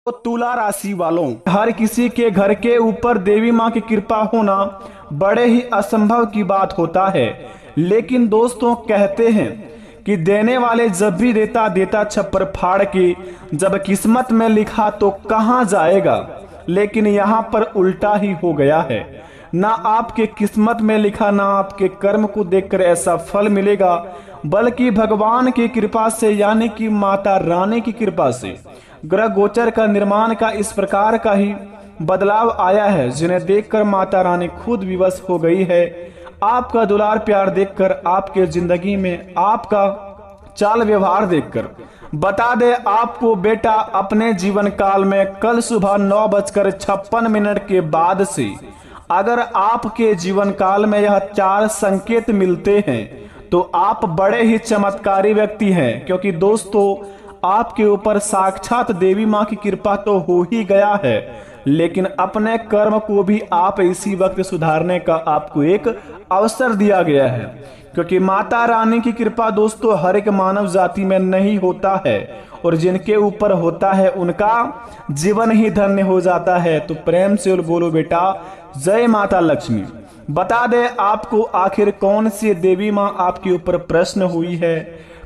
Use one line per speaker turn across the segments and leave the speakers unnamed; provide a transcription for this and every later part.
तो तुला राशि वालों, हर किसी के घर के ऊपर देवी माँ की कृपा होना बड़े ही असंभव की बात होता है। लेकिन दोस्तों, कहते हैं कि देने वाले जब भी देता देता छप्पर फाड़ के, जब किस्मत में लिखा तो कहाँ जाएगा। लेकिन यहाँ पर उल्टा ही हो गया है। ना आपके किस्मत में लिखा, ना आपके कर्म को देखकर ऐसा फल मिलेगा, बल्कि भगवान की कृपा से, यानी कि माता रानी की कृपा से ग्रह गोचर का निर्माण का इस प्रकार का ही बदलाव आया है, जिन्हें देखकर माता रानी खुद विवश हो गई है। आपका दुलार प्यार देखकर, आपके जिंदगी में आपका चाल व्यवहार देखकर। बता दे आपको बेटा, अपने जीवन काल में कल सुबह 9:56 के बाद से अगर आपके जीवन काल में यह 4 संकेत मिलते हैं तो आप बड़े ही चमत्कारी व्यक्ति हैं। क्योंकि दोस्तों, आपके ऊपर साक्षात देवी माँ की कृपा तो हो ही गया है, लेकिन अपने कर्म को भी आप इसी वक्त सुधारने का आपको एक अवसर दिया गया है। क्योंकि माता रानी की कृपा दोस्तों हर एक मानव जाति में नहीं होता है, और जिनके ऊपर होता है उनका जीवन ही धन्य हो जाता है। तो प्रेम से बोलो बेटा, जय माता लक्ष्मी। बता दे आपको, आखिर कौन सी देवी माँ आपके ऊपर प्रश्न हुई है,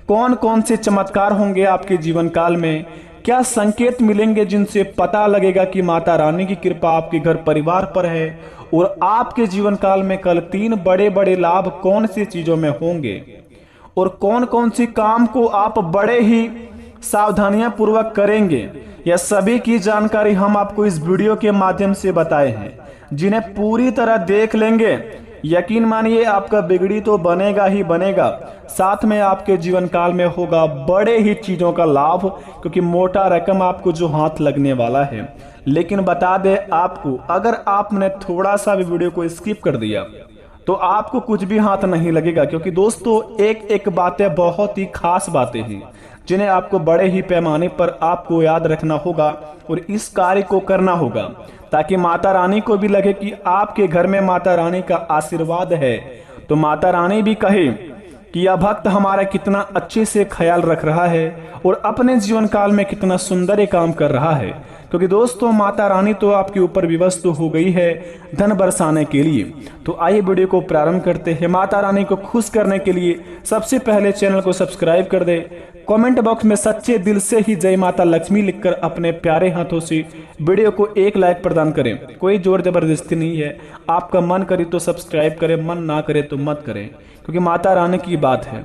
कौन कौन से चमत्कार होंगे आपके जीवन काल में, क्या संकेत मिलेंगे जिनसे पता लगेगा कि माता रानी की कृपा आपके घर परिवार पर है, और आपके जीवन काल में कल 3 बड़े बड़े लाभ कौन सी चीजों में होंगे, और कौन कौन सी काम को आप बड़े ही सावधानियां पूर्वक करेंगे। यह सभी की जानकारी हम आपको इस वीडियो के माध्यम से बताए हैं, जिन्हें पूरी तरह देख लेंगे। यकीन मानिए, आपका बिगड़ी तो बनेगा ही बनेगा, साथ में आपके जीवन काल में होगा बड़े ही चीजों का लाभ, क्योंकि मोटा रकम आपको जो हाथ लगने वाला है। लेकिन बता दे आपको, अगर आपने थोड़ा सा भी वीडियो को स्किप कर दिया तो आपको कुछ भी हाथ नहीं लगेगा। क्योंकि दोस्तों, एक एक बातें बहुत ही खास बातें हैं, जिन्हें आपको बड़े ही पैमाने पर आपको याद रखना होगा और इस कार्य को करना होगा, ताकि माता रानी को भी लगे कि आपके घर में माता रानी का आशीर्वाद है। तो माता रानी भी कहे कि यह भक्त हमारा कितना अच्छे से ख्याल रख रहा है और अपने जीवन काल में कितना सुंदर ये काम कर रहा है। क्योंकि दोस्तों, माता रानी तो आपके ऊपर विवश तो हो गई है धन बरसाने के लिए। तो आइए वीडियो को प्रारंभ करते हैं। माता रानी को खुश करने के लिए सबसे पहले चैनल को सब्सक्राइब कर दे, कमेंट बॉक्स में सच्चे दिल से ही जय माता लक्ष्मी लिखकर अपने प्यारे हाथों से वीडियो को एक लाइक प्रदान करें। कोई जोर जबरदस्ती नहीं है, आपका मन करे तो सब्सक्राइब करें, मन ना करे तो मत करें, क्योंकि माता रानी की बात है।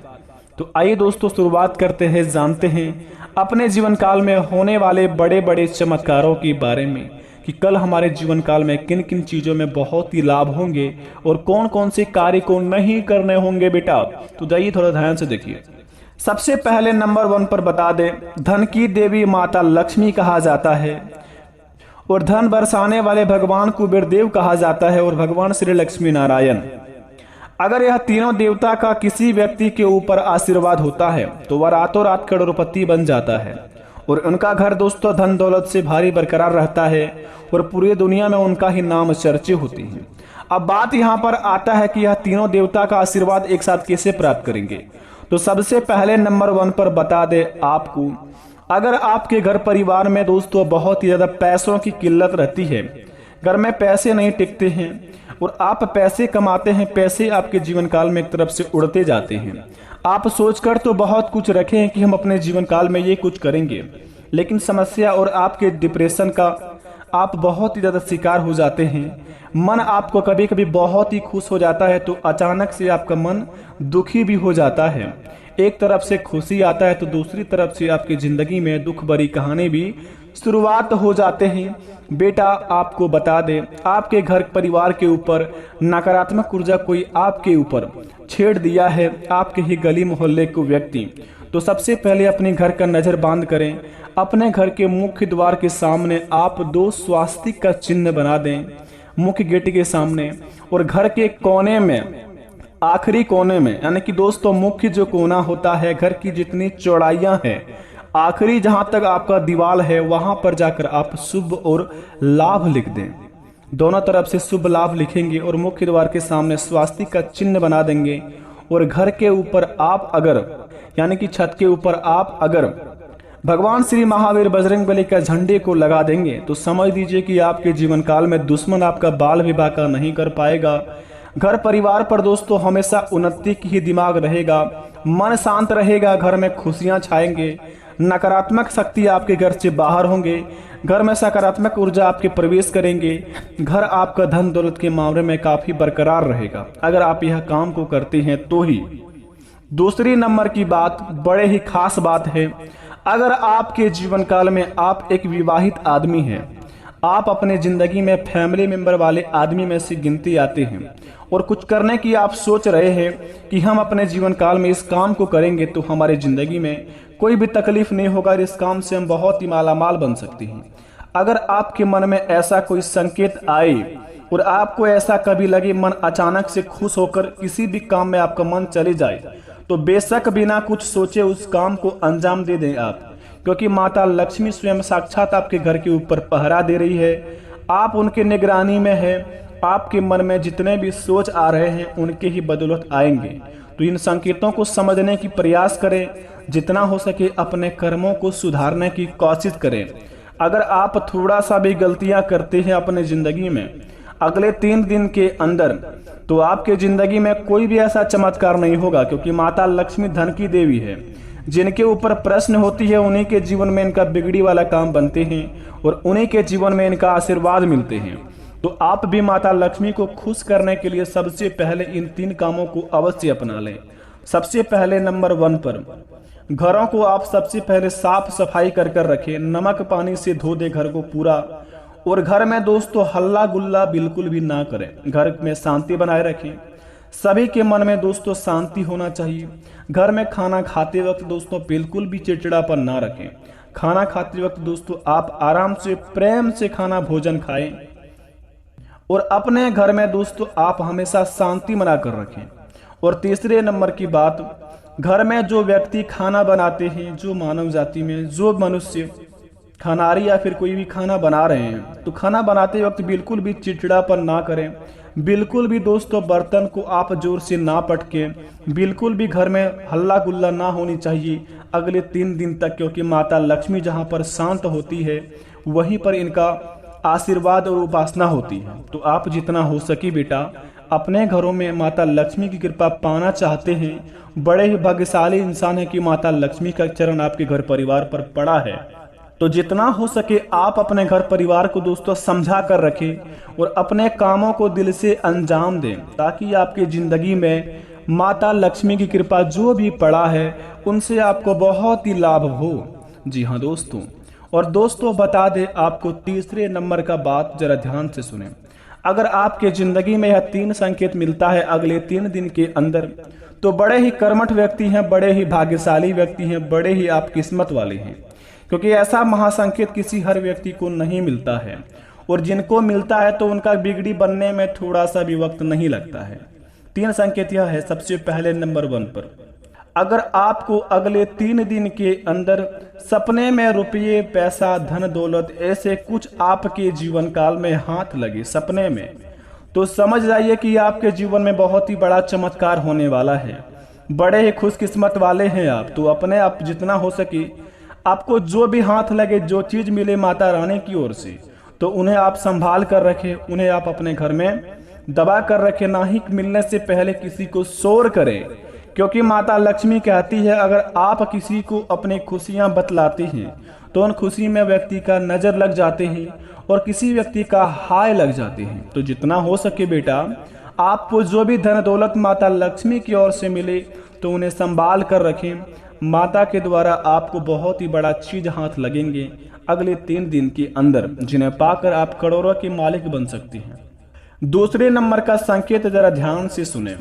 तो आइए दोस्तों, शुरुआत करते हैं, जानते हैं अपने जीवन काल में होने वाले बड़े बड़े चमत्कारों के बारे में, कि कल हमारे जीवन काल में किन किन चीजों में बहुत ही लाभ होंगे और कौन कौन से कार्य को नहीं करने होंगे बेटा। तो जाइए थोड़ा ध्यान से देखिए। सबसे पहले नंबर 1 पर बता दें, धन की देवी माता लक्ष्मी कहा जाता है, और धन बरसाने वाले भगवान कुबेर देव कहा जाता है, और भगवान श्री लक्ष्मी नारायण। अगर यह तीनों देवता का किसी व्यक्ति के ऊपर आशीर्वाद होता है तो वह रातों रात करोड़पति बन जाता है, और उनका घर दोस्तों धन दौलत से भारी बरकरार रहता है, और पूरी दुनिया में उनका ही नाम चर्चे होती है। अब बात यहाँ पर आता है कि यह तीनों देवता का आशीर्वाद एक साथ कैसे प्राप्त करेंगे। तो सबसे पहले नंबर 1 पर बता दे आपको, अगर आपके घर परिवार में दोस्तों बहुत ही ज्यादा पैसों की किल्लत रहती है, घर में पैसे नहीं टिकते हैं और आप पैसे कमाते हैं, पैसे आपके जीवन काल में एक तरफ से उड़ते जाते हैं। आप सोचकर तो बहुत कुछ रखे हैं कि हम अपने जीवन काल में ये कुछ करेंगे, लेकिन समस्या और आपके डिप्रेशन का आप बहुत ही ज्यादा शिकार हो जाते हैं। मन आपको कभी कभी बहुत ही खुश हो जाता है, तो अचानक से आपका मन दुखी भी हो जाता है। एक तरफ से खुशी आता है तो दूसरी तरफ से आपकी जिंदगी में दुख भरी कहानी भी शुरुआत हो जाते हैं। बेटा, आपको बता दें, आपके घर परिवार के ऊपर नकारात्मक ऊर्जा कोई आपके ऊपर छेड़ दिया है, आपके ही गली मोहल्ले को व्यक्ति, तो सबसे पहले अपने घर का नजर बांध करें। अपने घर के मुख्य द्वार के सामने आप 2 स्वास्तिक का चिन्ह बना दें, मुख्य गेट के सामने, और घर के कोने में, आखिरी कोने में, यानी कि दोस्तों मुख्य जो कोना होता है, घर की जितनी चौड़ाइयां हैं, आखिरी जहां तक आपका दीवार है, वहां पर जाकर आप शुभ और लाभ लिख दें। दोनों तरफ से शुभ लाभ लिखेंगे और मुख्य द्वार के सामने स्वास्तिक का चिन्ह बना देंगे। और घर के ऊपर आप अगर, यानी कि छत के ऊपर आप अगर भगवान श्री महावीर बजरंगबली के झंडे को लगा देंगे तो समझ लीजिए कि आपके जीवन काल में दुश्मन आपका बाल विवाह का नहीं कर पाएगा। घर परिवार पर दोस्तों हमेशा उन्नति की ही दिमाग रहेगा, मन शांत रहेगा, घर में खुशियां छाएंगे, नकारात्मक शक्ति आपके घर से बाहर होंगे, घर में सकारात्मक ऊर्जा आपके प्रवेश करेंगे, घर आपका धन दौलत के मामले में काफी बरकरार रहेगा अगर आप यह काम को करते हैं तो ही। दूसरी नंबर की बात बड़े ही खास बात है, अगर आपके जीवन काल में आप एक विवाहित आदमी हैं, आप अपने जिंदगी में फैमिली मेंबर वाले आदमी में से गिनती आते हैं और कुछ करने की आप सोच रहे हैं कि हम अपने जीवन काल में इस काम को करेंगे तो हमारे जिंदगी में कोई भी तकलीफ नहीं होगा, इस काम से हम बहुत ही मालामाल बन सकते हैं। अगर आपके मन में ऐसा कोई संकेत आए और आपको ऐसा कभी लगे, मन अचानक से खुश होकर किसी भी काम में आपका मन चले जाए, तो बेशक बिना कुछ सोचे उस काम को अंजाम दे दें आप, क्योंकि माता लक्ष्मी स्वयं साक्षात आपके घर के ऊपर पहरा दे रही है। आप उनके निगरानी में है, आपके मन में जितने भी सोच आ रहे हैं उनके ही बदौलत आएंगे। तो इन संकेतों को समझने की प्रयास करें, जितना हो सके अपने कर्मों को सुधारने की कोशिश करें। अगर आप थोड़ा सा भी गलतियां करते हैं अपने जिंदगी में अगले 3 दिन के अंदर, तो आपके जिंदगी में कोई भी ऐसा चमत्कार नहीं होगा, क्योंकि माता लक्ष्मी धन की देवी है। जिनके ऊपर प्रश्न होती है उन्हीं के जीवन में इनका बिगड़ी वाला काम बनते हैं और उन्हीं के जीवन में इनका आशीर्वाद मिलते हैं। तो आप भी माता लक्ष्मी को खुश करने के लिए सबसे पहले इन 3 कामों को अवश्य अपना लें। सबसे पहले नंबर 1 पर घरों को आप सबसे पहले साफ सफाई कर रखें, नमक पानी से धो दे घर को पूरा। और घर में दोस्तों हल्ला गुल्ला बिल्कुल भी ना करें, घर में शांति बनाए रखें। सभी के मन में दोस्तों शांति होना चाहिए। घर में खाना खाते वक्त दोस्तों बिल्कुल भी चिड़चिड़ापन ना रखें। खाना खाते वक्त दोस्तों आप आराम से प्रेम से खाना भोजन खाएं और अपने घर में दोस्तों आप हमेशा शांति बना कर रखें। और तीसरे नंबर की बात, घर में जो व्यक्ति खाना बनाते हैं, जो मानव जाति में जो मनुष्य खानारी या फिर कोई भी खाना बना रहे हैं, तो खाना बनाते वक्त बिल्कुल भी चिड़चिड़ापन ना करें। बिल्कुल भी दोस्तों बर्तन को आप जोर से ना पटकें, बिल्कुल भी घर में हल्ला गुल्ला ना होनी चाहिए अगले 3 दिन तक, क्योंकि माता लक्ष्मी जहां पर शांत होती है वहीं पर इनका आशीर्वाद और उपासना होती है। तो आप जितना हो सके बेटा अपने घरों में माता लक्ष्मी की कृपा पाना चाहते हैं, बड़े ही भाग्यशाली इंसान है कि माता लक्ष्मी का चरण आपके घर परिवार पर पड़ा है। तो जितना हो सके आप अपने घर परिवार को दोस्तों समझा कर रखें और अपने कामों को दिल से अंजाम दें, ताकि आपकी जिंदगी में माता लक्ष्मी की कृपा जो भी पड़ा है उनसे आपको बहुत ही लाभ हो। जी हाँ दोस्तों, और दोस्तों बता दें आपको तीसरे नंबर का बात जरा ध्यान से सुने। अगर आपके जिंदगी में यह 3 संकेत मिलता है अगले 3 दिन के अंदर, तो बड़े ही कर्मठ व्यक्ति हैं, बड़े ही भाग्यशाली व्यक्ति हैं, बड़े ही आप किस्मत वाले हैं, क्योंकि ऐसा महासंकेत किसी हर व्यक्ति को नहीं मिलता है। और जिनको मिलता है तो उनका बिगड़ी बनने में थोड़ा सा भी वक्त नहीं लगता है। 3 संकेत यह है। सबसे पहले नंबर 1 पर, अगर आपको अगले 3 दिन के अंदर सपने में रुपये पैसा धन दौलत ऐसे कुछ आपके जीवन काल में हाथ लगे सपने में, तो समझ जाइए कि आपके जीवन में बहुत ही बड़ा चमत्कार होने वाला है। बड़े ही खुशकिस्मत वाले हैं आप। तो अपने आप जितना हो सके आपको जो भी हाथ लगे, जो चीज मिले माता रानी की ओर से, तो उन्हें आप संभाल कर रखें, उन्हें आप अपने घर में दबा कर रखें, ना ही मिलने से पहले किसी को शोर करें, क्योंकि माता लक्ष्मी कहती है अगर आप किसी को अपनी खुशियां बतलाते हैं तो उन खुशी में व्यक्ति का नजर लग जाते हैं और किसी व्यक्ति का हाय लग जाते हैं। तो जितना हो सके बेटा आपको जो भी धन दौलत माता लक्ष्मी की ओर से मिले तो उन्हें संभाल कर रखें। माता के द्वारा आपको बहुत ही बड़ा चीज हाथ लगेंगे अगले 3 दिन के अंदर, जिन्हें पाकर आप करोड़ों के मालिक बन सकते हैं। दूसरे नंबर का संकेत जरा ध्यान से सुने।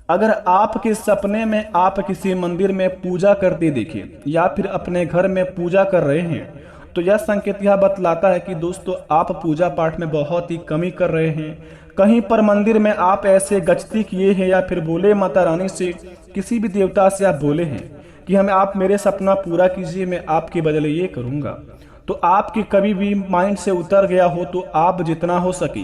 अगर आपके सपने में आप किसी मंदिर में पूजा करते देखें या फिर अपने घर में पूजा कर रहे हैं, तो यह संकेत यह बतलाता है कि दोस्तों आप पूजा पाठ में बहुत ही कमी कर रहे हैं। कहीं पर मंदिर में आप ऐसे गचती किए हैं या फिर बोले माता रानी से, किसी भी देवता से आप बोले हैं कि हमें आप मेरे सपना पूरा कीजिए, मैं आपके बदले ये करूँगा। तो आपके कभी भी माइंड से उतर गया हो तो आप जितना हो सके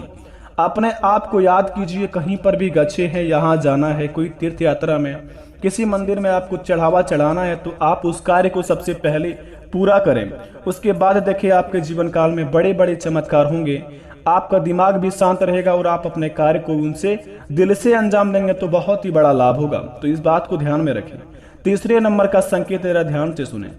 अपने आप को याद कीजिए। कहीं पर भी गच्छे हैं, यहाँ जाना है, कोई तीर्थ यात्रा में, किसी मंदिर में आपको चढ़ावा चढ़ाना है, तो आप उस कार्य को सबसे पहले पूरा करें। उसके बाद देखिए आपके जीवन काल में बड़े बड़े चमत्कार होंगे। आपका दिमाग भी शांत रहेगा और आप अपने कार्य को उनसे दिल से अंजाम देंगे तो बहुत ही बड़ा लाभ होगा। तो इस बात को ध्यान में रखें। तीसरे नंबर का संकेत जरा ध्यान से सुने।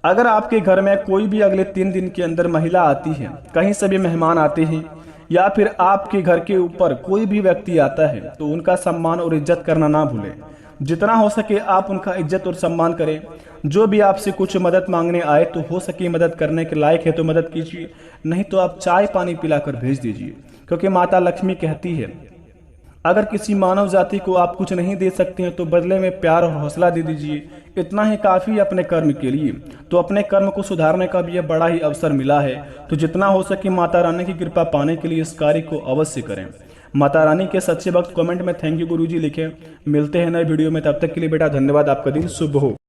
अगर आपके घर में कोई भी अगले 3 दिन के अंदर महिला आती है, कहीं से भी मेहमान आते हैं या फिर आपके घर के ऊपर कोई भी व्यक्ति आता है, तो उनका सम्मान और इज्जत करना ना भूलें। जितना हो सके आप उनका इज्जत और सम्मान करें। जो भी आपसे कुछ मदद मांगने आए तो हो सके मदद करने के लायक है तो मदद कीजिए, नहीं तो आप चाय पानी पिलाकर भेज दीजिए। क्योंकि माता लक्ष्मी कहती है, अगर किसी मानव जाति को आप कुछ नहीं दे सकते हैं तो बदले में प्यार और हौसला दे दीजिए। इतना ही काफी है अपने कर्म के लिए। तो अपने कर्म को सुधारने का भी यह बड़ा ही अवसर मिला है। तो जितना हो सके माता रानी की कृपा पाने के लिए इस कार्य को अवश्य करें। माता रानी के सच्चे भक्त कमेंट में थैंक यू गुरुजी लिखें। मिलते हैं नए वीडियो में, तब तक के लिए बेटा धन्यवाद। आपका दिन शुभ हो।